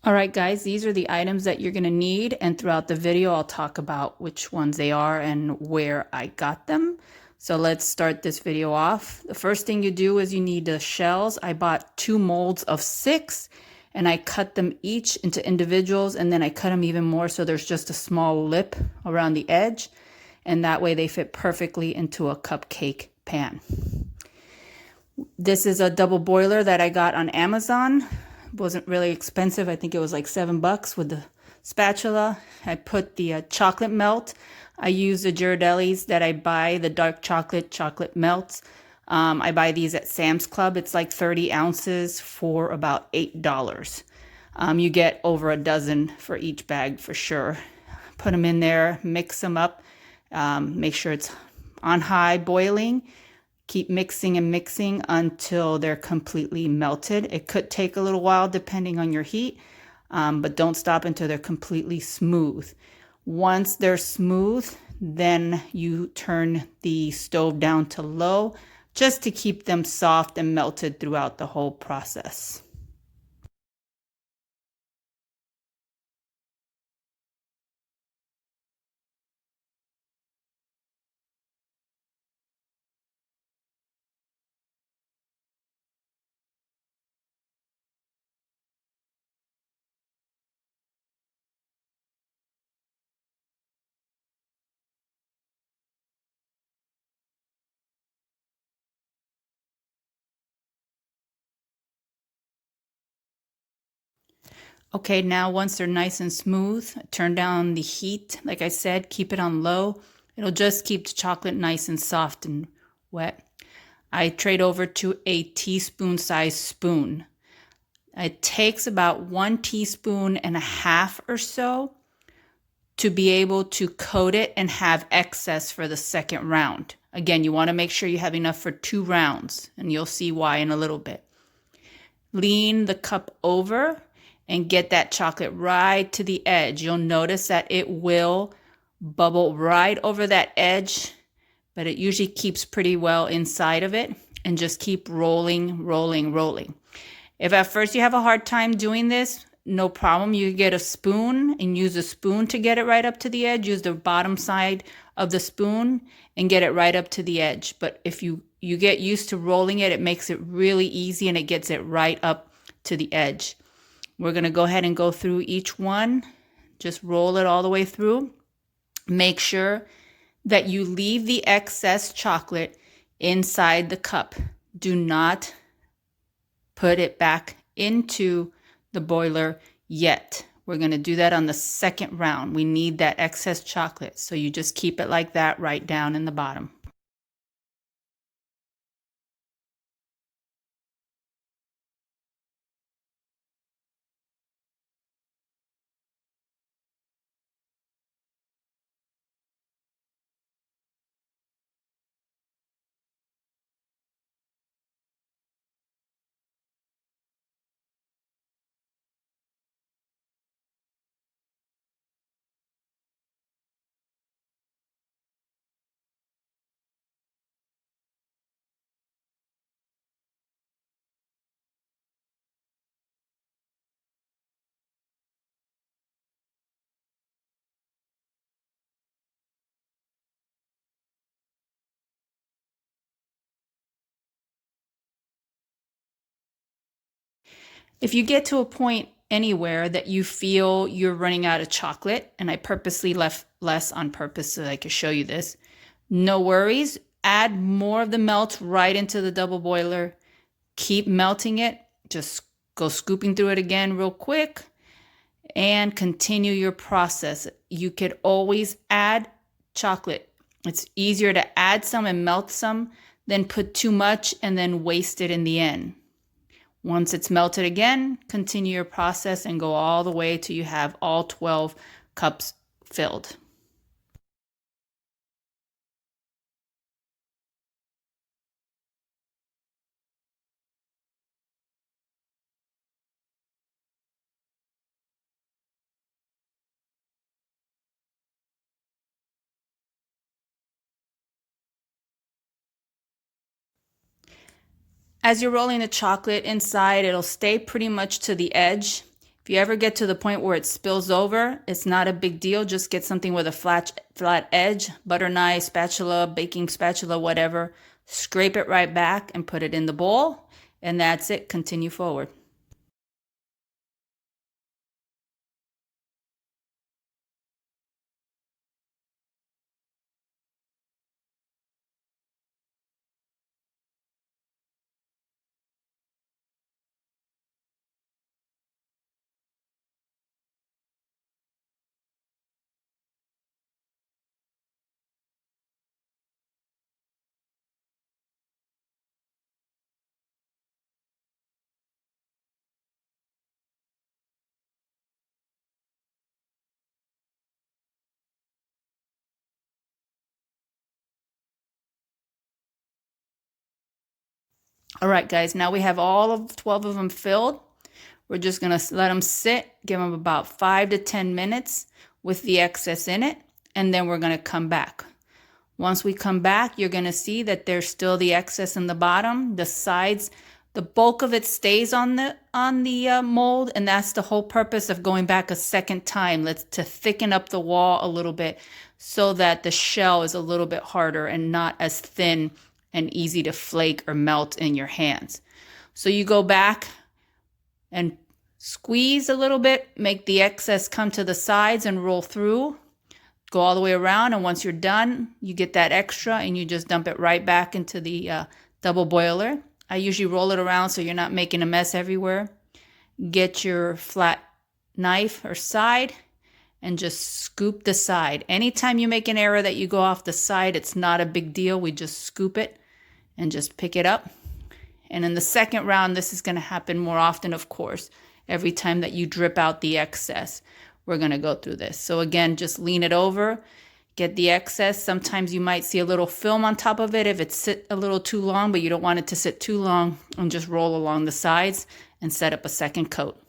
All right, guys, these are the items that you're going to need, and throughout the video, I'll talk about which ones they are and where I got them. So let's start this video off. The first thing you do is you need the shells. I bought 2 molds of 6, and I cut them each into individuals, and then I cut them even more so there's just a small lip around the edge, and that way they fit perfectly into a cupcake pan. This is a double boiler that I got on Amazon. It wasn't really expensive. I think it was like $7 with the spatula. I put the chocolate melt. I use the Ghirardellis that I buy, the dark chocolate melts. I buy these at Sam's Club. It's like 30 ounces for about $8. You get over a dozen for each bag for sure. Put them in there, mix them up, make sure it's on high boiling. Keep mixing and mixing until they're completely melted. It could take a little while depending on your heat, but don't stop until they're completely smooth. Once they're smooth, then you turn the stove down to low just to keep them soft and melted throughout the whole process. Okay, now once they're nice and smooth, turn down the heat. Like I said, keep it on low. It'll just keep the chocolate nice and soft and wet. I trade over to a teaspoon size spoon. It takes about 1.5 teaspoons or so to be able to coat it and have excess for the second round. Again, you want to make sure you have enough for 2 rounds, and you'll see why in a little bit. Lean the cup over and get that chocolate right to the edge. You'll notice that it will bubble right over that edge, but it usually keeps pretty well inside of it. And just keep rolling, rolling, rolling. If at first you have a hard time doing this, no problem. You get a spoon and use a spoon to get it right up to the edge. Use the bottom side of the spoon and get it right up to the edge. But if you get used to rolling it, it makes it really easy and it gets it right up to the edge. We're going to go ahead and go through each one. Just roll it all the way through. Make sure that you leave the excess chocolate inside the cup. Do not put it back into the boiler yet. We're going to do that on the second round. We need that excess chocolate. So you just keep it like that right down in the bottom. If you get to a point anywhere that you feel you're running out of chocolate, and I purposely left less on purpose so that I could show you this, no worries. Add more of the melt right into the double boiler. Keep melting it. Just go scooping through it again real quick and continue your process. You could always add chocolate. It's easier to add some and melt some than put too much and then waste it in the end. Once it's melted again, continue your process and go all the way till you have all 12 cups filled. As you're rolling the chocolate inside, it'll stay pretty much to the edge. If you ever get to the point where it spills over, it's not a big deal. Just get something with a flat edge, butter knife, spatula, baking spatula, whatever. Scrape it right back and put it in the bowl. And that's it. Continue forward. All right, guys, now we have all of 12 of them filled. We're just going to let them sit, give them about 5 to 10 minutes with the excess in it, and then we're going to come back. Once we come back, you're going to see that there's still the excess in the bottom, the sides. The bulk of it stays on the mold, and that's the whole purpose of going back a second time. To thicken up the wall a little bit so that the shell is a little bit harder and not as thin and easy to flake or melt in your hands. So you go back and squeeze a little bit, make the excess come to the sides and roll through. Go all the way around, and once you're done, you get that extra and you just dump it right back into the double boiler. I usually roll it around so you're not making a mess everywhere. Get your flat knife or side and just scoop the side. Anytime you make an error that you go off the side, it's not a big deal. We just scoop it and just pick it up. And in the second round, this is going to happen more often, of course. Every time that you drip out the excess, we're going to go through this. So again, just lean it over, get the excess. Sometimes you might see a little film on top of it if it sits a little too long, but you don't want it to sit too long, and just roll along the sides and set up a second coat.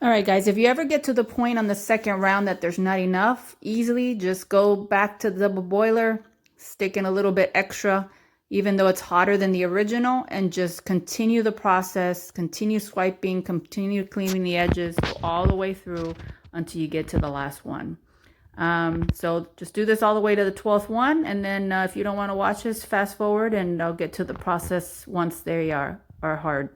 All right, guys, if you ever get to the point on the second round that there's not enough, easily just go back to the double boiler, stick in a little bit extra, even though it's hotter than the original, and just continue the process, continue swiping, continue cleaning the edges, go all the way through until you get to the last one. So just do this all the way to the 12th one, and then if you don't want to watch this, fast forward, and I'll get to the process once they are hard.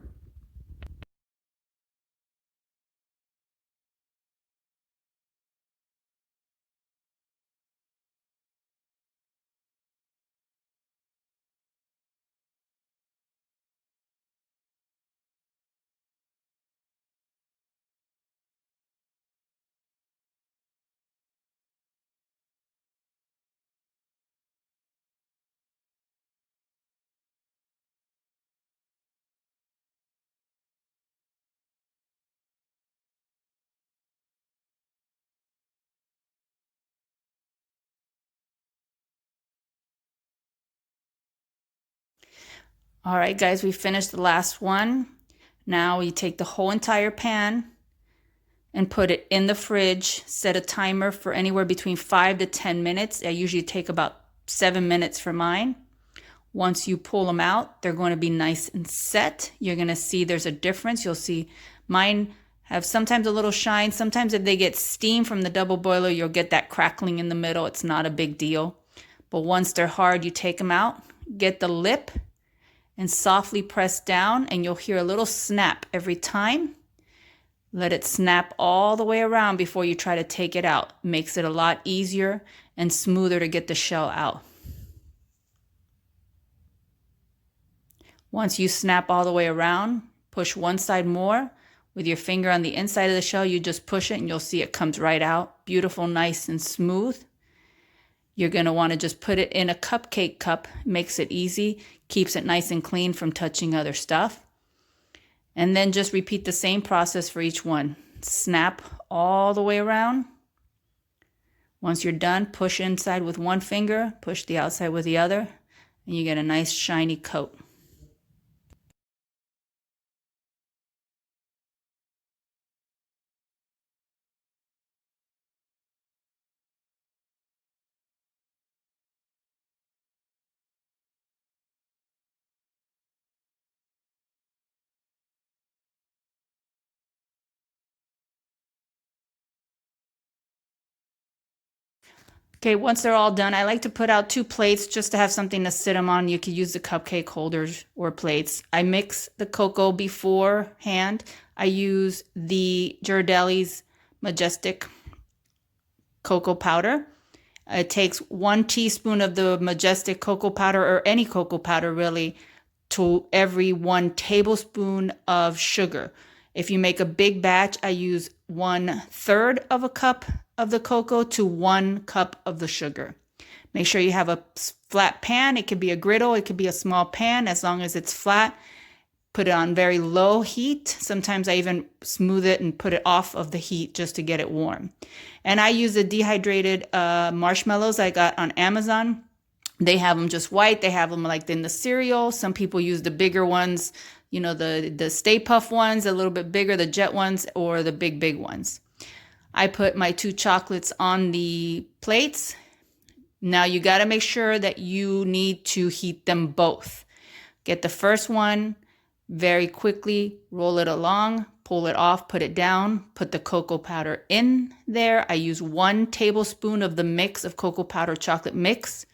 All right, guys, we finished the last one. Now we take the whole entire pan and put it in the fridge. Set a timer for anywhere between 5 to 10 minutes. I usually take about 7 minutes for mine. Once you pull them out, they're going to be nice and set. You're going to see there's a difference. You'll see mine have sometimes a little shine. Sometimes if they get steam from the double boiler, you'll get that crackling in the middle. It's not a big deal. But once they're hard, you take them out, get the lip, and softly press down, and you'll hear a little snap every time. Let it snap all the way around before you try to take it out. Makes it a lot easier and smoother to get the shell out. Once you snap all the way around, push one side more. With your finger on the inside of the shell, you just push it and you'll see it comes right out. Beautiful, nice and smooth. You're going to want to just put it in a cupcake cup. Makes it easy, keeps it nice and clean from touching other stuff. And then just repeat the same process for each one. Snap all the way around. Once you're done, push inside with one finger, push the outside with the other, and you get a nice shiny coat. Okay, once they're all done, I like to put out 2 plates just to have something to sit them on. You could use the cupcake holders or plates. I mix the cocoa beforehand. I use the Ghirardelli's Majestic cocoa powder. It takes 1 teaspoon of the Majestic cocoa powder, or any cocoa powder really, to every 1 tablespoon of sugar. If you make a big batch, I use 1/3 of a cup of the cocoa to 1 cup of the sugar. Make sure you have a flat pan. It could be a griddle, it could be a small pan, as long as it's flat. Put it on very low heat. Sometimes I even smooth it and put it off of the heat just to get it warm. And I use the dehydrated marshmallows I got on Amazon. They have them just white. They have them like in the cereal. Some people use the bigger ones, you know, the Stay Puft ones, a little bit bigger, the Jet ones, or the big ones. I put my 2 chocolates on the plates. Now you got to make sure that you need to heat them both. Get the first one very quickly, roll it along, pull it off, put it down, put the cocoa powder in there. I use 1 tablespoon of the mix of cocoa powder chocolate mix.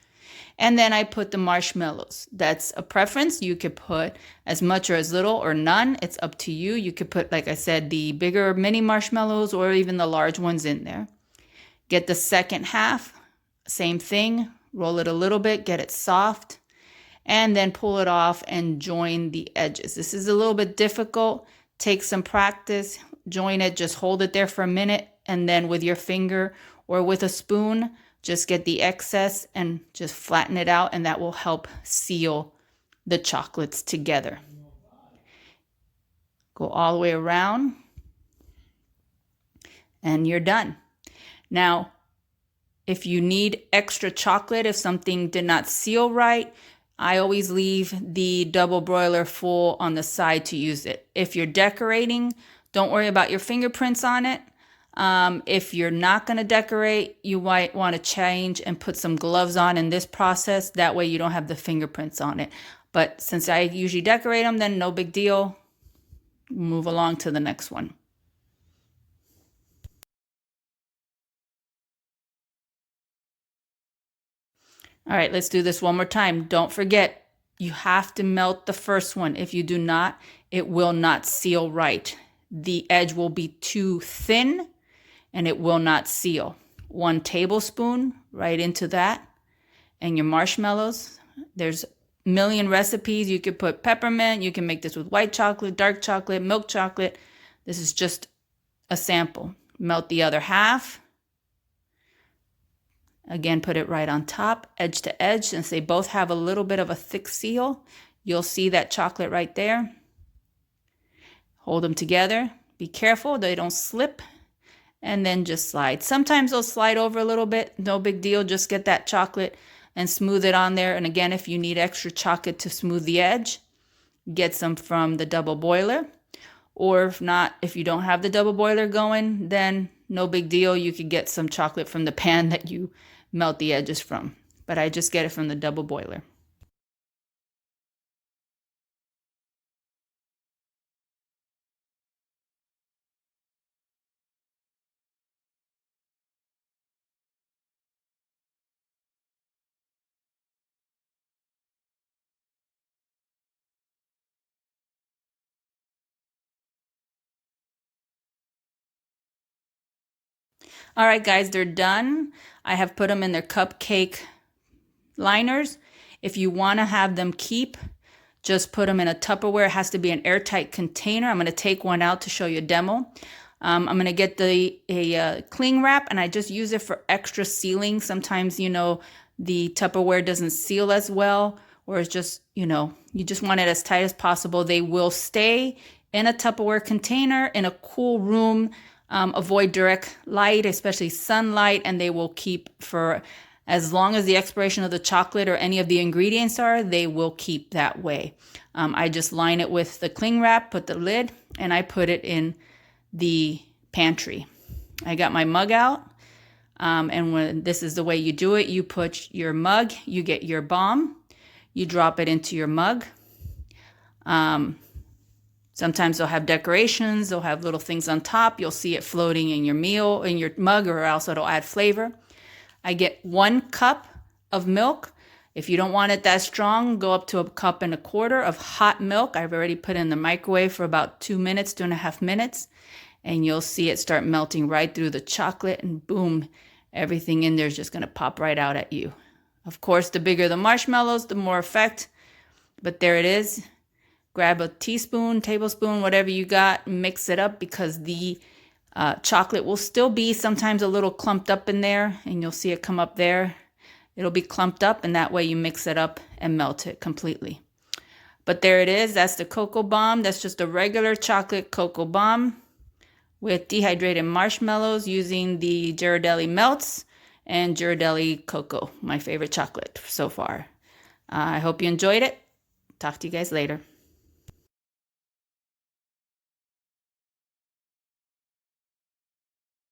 And then I put the marshmallows. That's a preference. You could put as much or as little or none. It's up to you. You could put, like I said, the bigger mini marshmallows or even the large ones in there. Get the second half. Same thing. Roll it a little bit, get it soft, and then pull it off and join the edges. This is a little bit difficult. Take some practice. Join it. Just hold it there for a minute, and then with your finger or with a spoon, just get the excess and just flatten it out, and that will help seal the chocolates together. Go all the way around, and you're done. Now, if you need extra chocolate, if something did not seal right, I always leave the double broiler full on the side to use it. If you're decorating, don't worry about your fingerprints on it. If you're not going to decorate, you might want to change and put some gloves on in this process. That way you don't have the fingerprints on it. But since I usually decorate them, then no big deal. Move along to the next one. All right, let's do this one more time. Don't forget, you have to melt the first one. If you do not, it will not seal right. The edge will be too thin and it will not seal. 1 tablespoon right into that. And your marshmallows. There's a million recipes. You could put peppermint. You can make this with white chocolate, dark chocolate, milk chocolate. This is just a sample. Melt the other half. Again, put it right on top, edge to edge. Since they both have a little bit of a thick seal, you'll see that chocolate right there. Hold them together. Be careful they don't slip. And then just slide. Sometimes they'll slide over a little bit. No big deal. Just get that chocolate and smooth it on there. And again, if you need extra chocolate to smooth the edge, get some from the double boiler. Or if not, if you don't have the double boiler going, then no big deal. You could get some chocolate from the pan that you melt the edges from. But I just get it from the double boiler. All right, guys, they're done. I have put them in their cupcake liners. If you want to have them keep, just put them in a Tupperware. It has to be an airtight container. I'm going to take one out to show you a demo. I'm going to get a cling wrap, and I just use it for extra sealing. Sometimes, you know, the Tupperware doesn't seal as well, or it's just, you know, you just want it as tight as possible. They will stay in a Tupperware container in a cool room. Avoid direct light, especially sunlight, and they will keep for as long as the expiration of the chocolate or any of the ingredients are, they will keep that way. I just line it with the cling wrap, put the lid, and I put it in the pantry. I got my mug out, and when this is the way you do it, you put your mug, you get your bomb, you drop it into your mug. Sometimes they'll have decorations, they'll have little things on top. You'll see it floating in your meal, in your mug, or else it'll add flavor. I get 1 cup of milk. If you don't want it that strong, go up to 1.25 cups of hot milk. I've already put it in the microwave for about 2 minutes, 2.5 minutes. And you'll see it start melting right through the chocolate, and boom, everything in there is just gonna pop right out at you. Of course, the bigger the marshmallows, the more effect, but there it is. Grab a teaspoon, tablespoon, whatever you got, mix it up, because the chocolate will still be sometimes a little clumped up in there, and you'll see it come up there. It'll be clumped up, and that way you mix it up and melt it completely. But there it is. That's the cocoa bomb. That's just a regular chocolate cocoa bomb with dehydrated marshmallows using the Ghirardelli melts and Ghirardelli cocoa, my favorite chocolate so far. I hope you enjoyed it. Talk to you guys later.